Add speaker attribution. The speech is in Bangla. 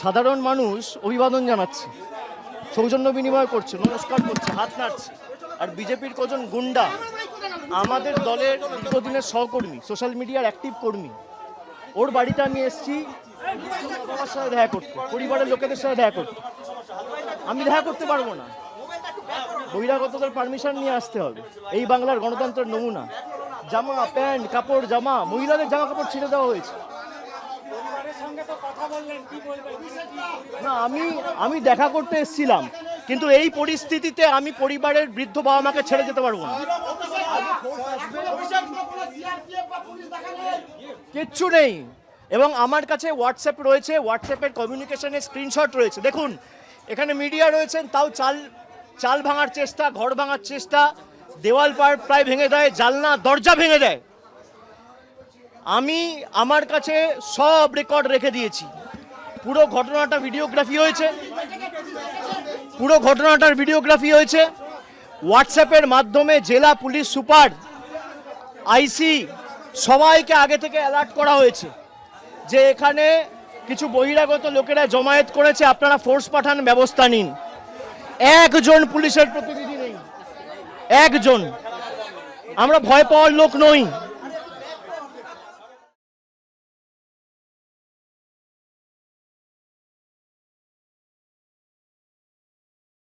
Speaker 1: সাধারণ মানুষ অভিবাদন জানাচ্ছে, সৌজন্য বিনিময় করছে, নমস্কার করছে, হাত নাড়ছে। আর বিজেপির কজন গুন্ডা আমাদের দলের দীর্ঘদিনের সহকর্মী, সোশ্যাল মিডিয়ার অ্যাক্টিভ কর্মী, ওর বাড়িতে আমি এসেছি বাবার সাথে দেখা করতে, পরিবারের লোকেদের সাথে দেখা করতে। আমি দেখা করতে পারবো না, বহিরাগতদের পারমিশন নিয়ে আসতে হবে। এই বাংলার গণতন্ত্রের নমুনা। জামা, প্যান্ট, কাপড়, জামা, মহিলাদের জামা কাপড় ছিঁড়ে দেওয়া হয়েছে। না, আমি দেখা করতে এসেছিলাম, কিন্তু এই পরিস্থিতিতে আমি পরিবারের বৃদ্ধ বাবা মাকে ছেড়ে যেতে পারবো না। কিচ্ছু নেই। এবং আমার কাছে হোয়াটসঅ্যাপ রয়েছে, হোয়াটসঅ্যাপের কমিউনিকেশনের স্ক্রিনশট রয়েছে। দেখুন, এখানে মিডিয়া রয়েছেন, তাও চাল ভাঙার চেষ্টা, ঘর ভাঙার চেষ্টা, দেওয়াল প্রায় ভেঙে দেয়, জানলা দরজা ভেঙে দেয়। আমি আমার কাছে সব রেকর্ড রেখে দিয়েছি। পুরো ঘটনাটা ভিডিওগ্রাফি হয়েছে। হোয়াটসঅ্যাপের মাধ্যমে জেলা পুলিশ সুপার, আইসি সবাইকে আগে থেকে অ্যালার্ট করা হয়েছে যে এখানে কিছু বহিরাগত লোকেরা জমায়েত করেছে, আপনারা ফোর্স পাঠান, ব্যবস্থা নিন। একজন পুলিশের প্রতিনিধি নেই, একজন। আমরা ভয় পাওয়ার লোক নই।